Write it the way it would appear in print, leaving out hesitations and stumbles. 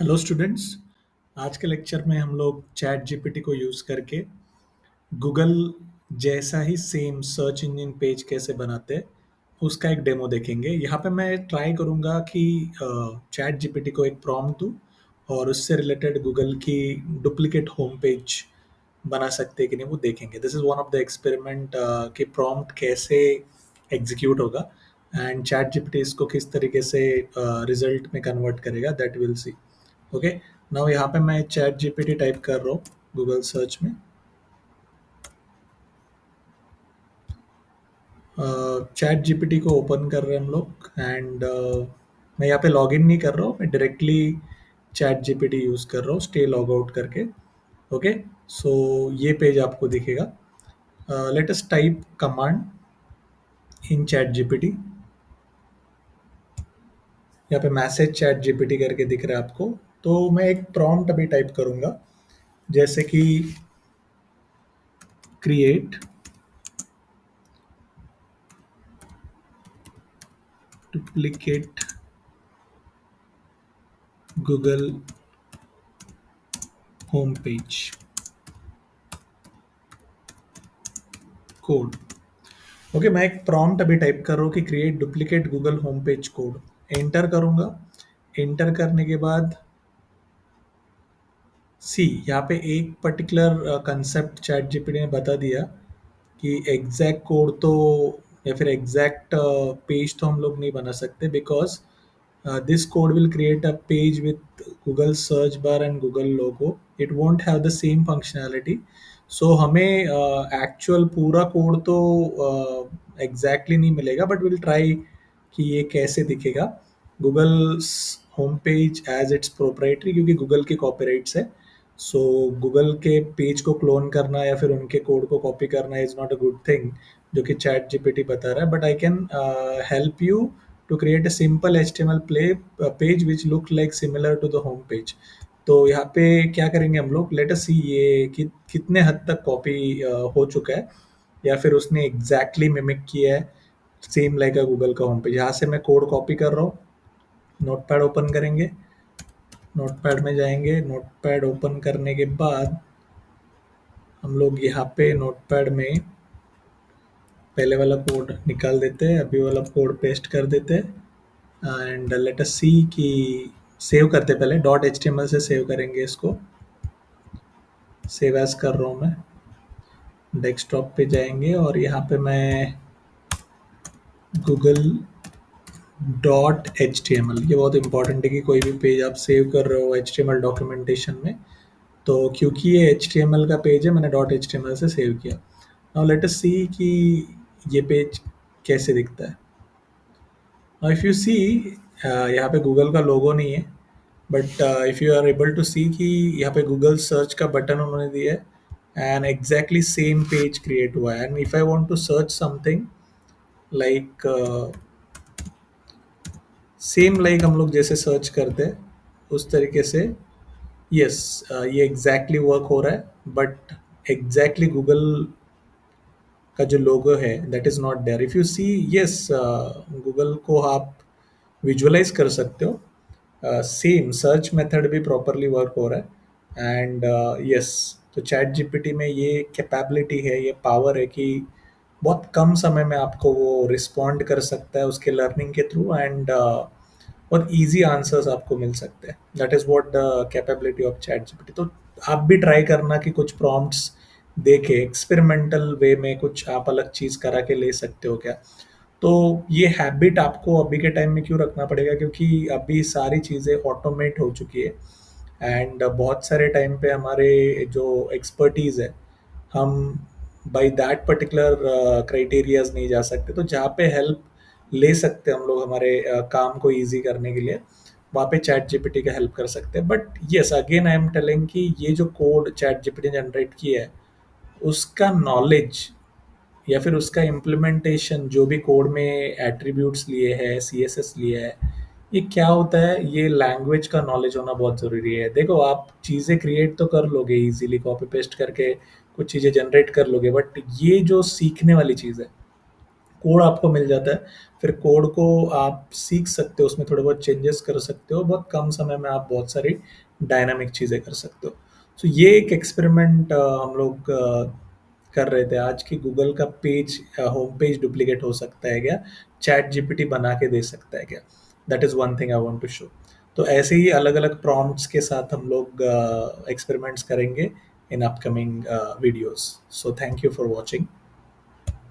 Hello students. आज के lecture में हम लोग चैट जीपीटी को यूज़ करके गूगल जैसा ही सेम सर्च इंजन पेज कैसे बनाते हैं उसका एक डेमो देखेंगे। यहाँ पे मैं ट्राई करूँगा कि चैट जीपीटी को एक प्रॉम्प्ट दूँ और उससे रिलेटेड गूगल की डुप्लीकेट होम पेज बना सकते हैं कि नहीं वो देखेंगे। This is one of the experiment कि प्रॉम्प्ट कैसे एग्जीक्यूट होगा एंड चैट जीपीटी इसको किस तरीके से रिजल्ट में कन्वर्ट करेगा, that will see. Okay, now यहाँ पे मैं चैट जीपीटी टाइप कर रहा हूँ गूगल सर्च में। चैट जीपीटी को ओपन कर रहे हैं हम लोग एंड मैं यहाँ पे लॉगिन नहीं कर रहा हूँ, मैं डायरेक्टली चैट जीपीटी यूज़ कर रहा हूँ स्टे लॉग आउट करके। ओके, सो ये पेज आपको दिखेगा। Let us type command in chat GPT. यहाँ पे मैसेज चैट जीपीटी करके दिख रहा है आपको। तो मैं एक प्रॉम्प्ट अभी टाइप करूँगा, जैसे कि create duplicate Google home page code. Okay, मैं एक प्रॉम्प्ट अभी टाइप कर रहा हूँ कि create duplicate Google home page code. Enter करूँगा। एंटर करने के बाद सी यहाँ पे एक पर्टिकुलर कंसेप्ट चैट जीपीटी ने बता दिया कि एग्जैक्ट कोड तो या फिर एग्जैक्ट पेज तो हम लोग नहीं बना सकते, because this code will create a page with Google search bar and Google logo. It won't have the same functionality. So हमें एक्चुअल पूरा कोड तो एग्जैक्टली नहीं मिलेगा, बट विल ट्राई कि ये कैसे दिखेगा। Google home page as it's proprietary, क्योंकि गूगल के कॉपीराइट्स है। सो गूगल के पेज को क्लोन करना या फिर उनके कोड को कॉपी करना is not a good thing, जो कि चैट जीपीटी बता रहा है। But I can help you to create a simple HTML page which look like similar to the home page। तो यहाँ पे क्या करेंगे हम लोग, लेट अस सी ये कितने हद तक कॉपी हो चुका है या फिर उसने एग्जैक्टली मिमिक किया है सेम लाइक अ गूगल का होम पेज। यहाँ से मैं कोड कॉपी कर रहा हूँ। नोटपैड ओपन करेंगे। नोटपैड में जाएंगे। नोटपैड ओपन करने के बाद हम लोग यहाँ पे नोटपैड में पहले वाला कोड निकाल देते हैं, अभी वाला कोड पेस्ट कर देते हैं एंड लेट अस सी कि सेव करते पहले डॉट एच से सेव करेंगे इसको। सेव एज कर रहा हूँ मैं। डेस्कटॉप पे जाएंगे और यहाँ पे मैं गूगल डॉट एच ये बहुत इंपॉर्टेंट है कि कोई भी पेज आप सेव कर रहे हो एच डॉक्यूमेंटेशन में, तो क्योंकि ये एच का पेज है मैंने डॉट एच से सेव किया। नाउ लेट अस सी कि ये पेज कैसे दिखता है। नाउ इफ़ यू सी यहाँ पे गूगल का लोगो नहीं है, but if you are able to see कि यहाँ पे गूगल सर्च का बटन उन्होंने दिया है and exactly same page create हुआ है। And if I want to search something like same like हम लोग जैसे सर्च करते हैं उस तरीके से, यस ये एग्जैक्टली वर्क हो रहा है, बट एग्जैक्टली गूगल का जो लोगो है that is not there. If you see, yes Google को आप विजुअलाइज कर सकते हो। सेम सर्च मेथड भी प्रॉपरली वर्क हो रहा है एंड यस, तो चैट जीपीटी में ये कैपेबिलिटी है, ये पावर है कि बहुत कम समय में आपको वो रिस्पॉन्ड कर सकता है उसके लर्निंग के थ्रू एंड बहुत इजी आंसर्स आपको मिल सकते हैं। That is what the capability of chat GPT. तो आप भी ट्राई करना कि कुछ प्रॉम्प्ट्स देके एक्सपेरिमेंटल वे में कुछ आप अलग चीज़ करा के ले सकते हो क्या। तो ये हैबिट आपको अभी के टाइम में क्यों रखना पड़ेगा, क्योंकि अभी सारी चीज़ें ऑटोमेट हो चुकी है एंड बहुत सारे टाइम पे हमारे जो एक्सपर्टीज़ है हम बाय दैट पर्टिकुलर क्राइटेरियाज नहीं जा सकते। तो जहाँ पे हेल्प ले सकते हैं हम लोग हमारे काम को इजी करने के लिए, वहाँ पे चैट जीपीटी का हेल्प कर सकते हैं। But yes, again I am telling कि ये जो कोड चैट जीपीटी ने जनरेट किया है उसका नॉलेज या फिर उसका इम्प्लीमेंटेशन, जो भी कोड में एट्रीब्यूट्स लिए हैं, सीएसएस लिए है, ये क्या होता है, ये लैंग्वेज का नॉलेज होना बहुत ज़रूरी है। देखो, आप चीज़ें क्रिएट तो कर लोगे इजीली, कॉपी पेस्ट करके कुछ चीज़ें जनरेट कर लोगे, बट ये जो सीखने वाली चीज़ है कोड आपको मिल जाता है। फिर कोड को आप सीख सकते हो, उसमें थोड़े बहुत चेंजेस कर सकते हो, बहुत कम समय में आप बहुत सारी डायनामिक चीज़ें कर सकते हो। तो ये एक एक्सपेरिमेंट हम लोग कर रहे थे आज की, गूगल का पेज, होम पेज डुप्लीकेट हो सकता है क्या, चैट जीपीटी बना के दे सकता है क्या। That is one thing I want to show. तो ऐसे ही अलग अलग प्रॉम्प्ट्स के साथ हम लोग एक्सपेरिमेंट्स करेंगे in upcoming videos. So thank you for watching.